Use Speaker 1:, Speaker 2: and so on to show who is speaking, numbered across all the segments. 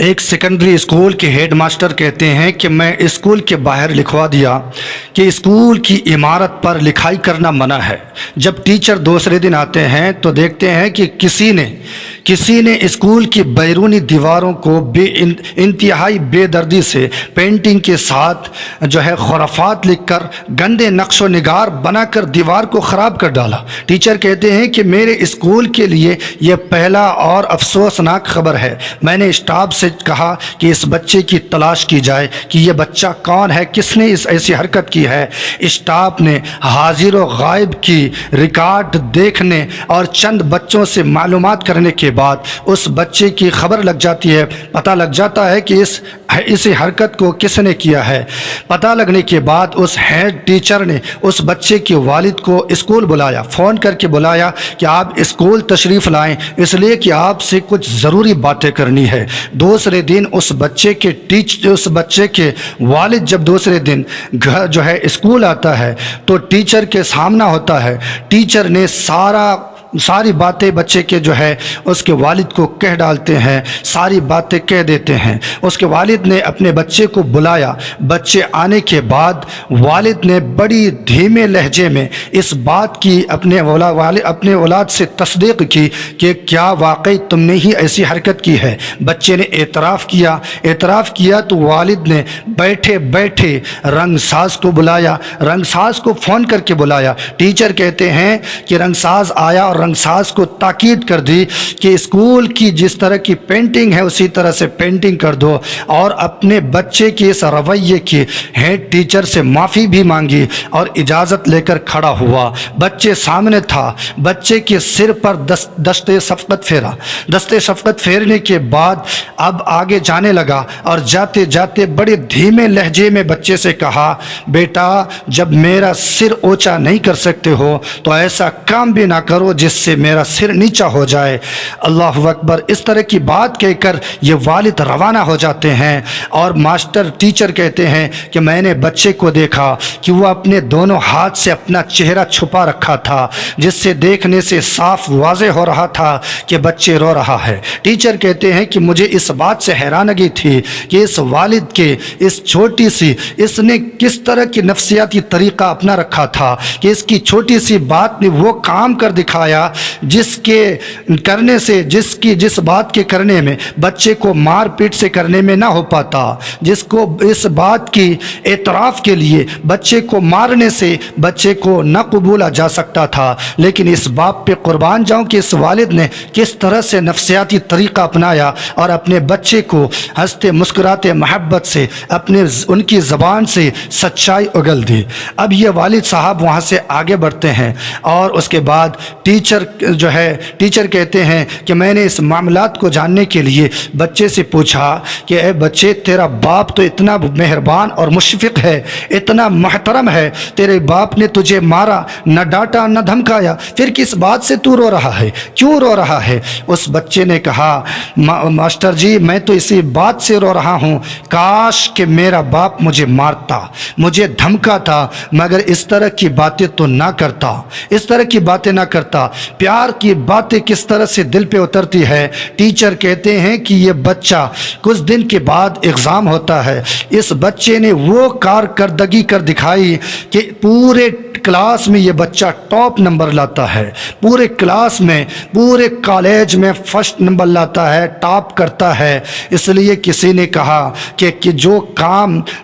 Speaker 1: ایک secondary school کے head master کہتے ہیں کہ میں اسکول کے باہر لکھوا دیا کہ اسکول کی عمارت پر لکھائی کرنا منع ہے۔ جب ٹیچر دوسرے دن آتے ہیں تو دیکھتے ہیں کہ کسی نے اسکول کی بیرونی دیواروں کو انتہائی بے دردی سے پینٹنگ کے ساتھ خرافات لکھ کر گندے نقش و نگار بنا کر دیوار کو خراب کر ڈالا۔ ٹیچر کہتے ہیں کہ میرے اسکول کے لیے یہ پہلا اور افسوسناک خبر ہے۔ میں نے اسٹاف سے کہا کہ اس بچے کی تلاش کی جائے کہ یہ بچہ کون ہے، کس نے ایسی حرکت کی ہے۔ اسٹاف نے حاضر و غائب کی ریکارڈ دیکھنے اور چند بچوں سے معلومات کرنے کے بعد اس بچے کی خبر لگ جاتی ہے، پتہ لگ جاتا ہے کہ اس حرکت کو کس نے کیا ہے۔ پتہ لگنے کے بعد اس ہیڈ ٹیچر نے اس بچے کے والد کو اسکول بلایا، فون کر کے بلایا کہ آپ اسکول تشریف لائیں، اس لیے کہ آپ سے کچھ ضروری باتیں کرنی ہے۔ دوسرے دن اس بچے کے والد جب دوسرے دن اسکول آتا ہے تو ٹیچر کے سامنا ہوتا ہے۔ ٹیچر نے ساری باتیں بچے کے اس کے والد کو کہہ ڈالتے ہیں، ساری باتیں کہہ دیتے ہیں۔ اس کے والد نے اپنے بچے کو بلایا۔ بچے آنے کے بعد والد نے بڑی دھیمے لہجے میں اس بات کی اپنے اولاد سے تصدیق کی کہ کیا واقعی تم نے ہی ایسی حرکت کی ہے۔ بچے نے اعتراف کیا تو والد نے بیٹھے رنگ ساز کو بلایا، رنگ ساز کو فون کر کے بلایا۔ ٹیچر کہتے ہیں کہ رنگ ساز آیا اور رنگ ساز کو تاکید کر دی کہ اسکول کی جس طرح کی پینٹنگ ہے اسی طرح سے پینٹنگ کر دو، اور اپنے بچے کے اس رویے کی ہیڈ ٹیچر سے معافی بھی مانگی اور اجازت لے کر کھڑا ہوا۔ بچے سامنے تھا، بچے کے سر پر دستے شفقت پھیرنے کے بعد اب آگے جانے لگا اور جاتے جاتے بڑے دھیمے لہجے میں بچے سے کہا، بیٹا جب میرا سر اونچا نہیں کر سکتے ہو تو ایسا کام بھی نہ کرو جس سے میرا سر نیچا ہو جائے۔ اللہ اکبر۔ اس طرح کی بات کہہ کر یہ والد روانہ ہو جاتے ہیں، اور ٹیچر کہتے ہیں کہ میں نے بچے کو دیکھا کہ وہ اپنے دونوں ہاتھ سے اپنا چہرہ چھپا رکھا تھا، جس سے دیکھنے سے صاف واضح ہو رہا تھا کہ بچے رو رہا ہے۔ ٹیچر کہتے ہیں کہ مجھے اس بات سے حیرانگی تھی کہ اس والد کے اس نے کس طرح کی نفسیاتی طریقہ اپنا رکھا تھا کہ اس کی چھوٹی سی بات نے وہ کام کر دکھایا جس بات کے کرنے میں بچے کو مار پیٹ سے کرنے میں نہ ہو پاتا، جس کو اس بات کی اعتراف کے لیے بچے کو مارنے سے بچے کو نہ قبولا جا سکتا تھا، لیکن اس باپ پہ قربان جاؤں کہ اس والد نے کس طرح سے نفسیاتی طریقہ اپنایا اور اپنے بچے کو ہنستے مسکراتے محبت سے ان کی زبان سے سچائی اگل دی۔ اب یہ والد صاحب وہاں سے آگے بڑھتے ہیں، اور اس کے بعد ٹیچر کہتے ہیں کہ میں نے اس معاملات کو جاننے کے لیے بچے سے پوچھا کہ اے بچے، تیرا باپ تو اتنا مہربان اور مشفق ہے، اتنا محترم ہے، تیرے باپ نے تجھے مارا نہ ڈانٹا نہ دھمکایا، پھر کس بات سے تو رو رہا ہے، کیوں رو رہا ہے؟ اس بچے نے کہا، ماسٹر جی میں تو اسی بات سے رو رہا ہوں، کاش کہ میرا باپ مجھے مارتا، مجھے دھمکاتا، مگر اس طرح کی باتیں تو نہ کرتا۔ پیار کی باتیں کس طرح سے دل پہ اترتی ہے۔ ٹیچر کہتے ہیں کہ یہ بچہ کچھ دن کے بعد ایگزام ہوتا ہے، اس بچے نے وہ کارکردگی کر دکھائی کہ پورے کلاس میں یہ بچہ ٹاپ نمبر لاتا ہے، پورے کلاس میں پورے کالج میں فرسٹ نمبر لاتا ہے، ٹاپ کرتا ہے۔ اس لیے کسی نے کہا کہ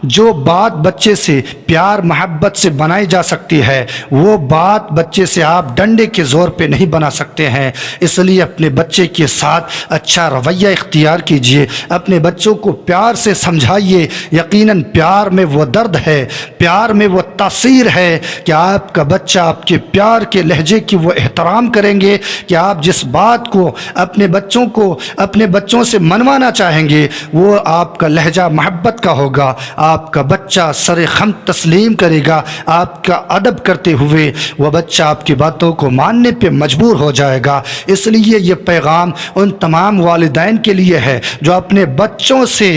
Speaker 1: جو بات بچے سے پیار محبت سے بنائی جا سکتی ہے وہ بات بچے سے آپ ڈنڈے کے زور پہ نہیں بنا سکتے ہیں۔ اس لیے اپنے بچے کے ساتھ اچھا رویہ اختیار کیجئے، اپنے بچوں کو پیار سے سمجھائیے۔ یقیناً پیار میں وہ درد ہے، پیار میں وہ تاثیر ہے کہ آپ کا بچہ آپ کے پیار کے لہجے کی وہ احترام کریں گے کہ آپ جس بات کو اپنے بچوں سے منوانا چاہیں گے وہ آپ کا لہجہ محبت کا ہوگا، آپ کا بچہ سر خم تسلیم کرے گا، آپ کا ادب کرتے ہوئے وہ بچہ آپ کی باتوں کو ماننے پہ مجبور ہو جائے گا۔ اس لیے یہ پیغام ان تمام والدین کے لیے ہے جو اپنے بچوں سے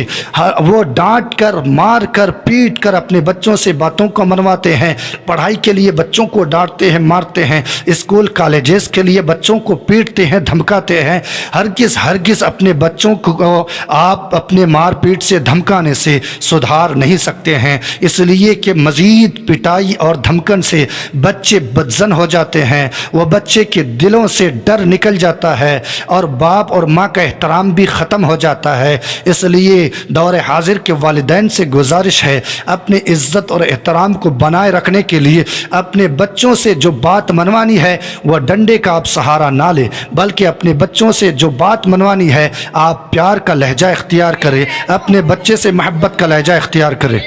Speaker 1: وہ ڈانٹ کر مار کر پیٹ کر اپنے بچوں سے باتوں کو منواتے ہیں، پڑھائی کے لیے لیے بچوں کو ڈانٹتے ہیں، مارتے ہیں، اسکول کالجز کے لیے بچوں کو پیٹتے ہیں، دھمکاتے ہیں، ہرگز اپنے بچوں کو آپ اپنے مار پیٹ سے، دھمکانے سے سدھار نہیں سکتے ہیں، اس لیے کہ مزید پٹائی اور دھمکن سے بچے بدزن ہو جاتے ہیں، وہ بچے کے دلوں سے ڈر نکل جاتا ہے اور باپ اور ماں کا احترام بھی ختم ہو جاتا ہے۔ اس لیے دور حاضر کے والدین سے گزارش ہے، اپنے عزت اور احترام کو بنائے رکھنے کے لیے اپنے بچوں سے جو بات منوانی ہے وہ ڈنڈے کا آپ سہارا نہ لیں، بلکہ اپنے بچوں سے جو بات منوانی ہے آپ پیار کا لہجہ اختیار کریں، اپنے بچے سے محبت کا لہجہ اختیار کریں۔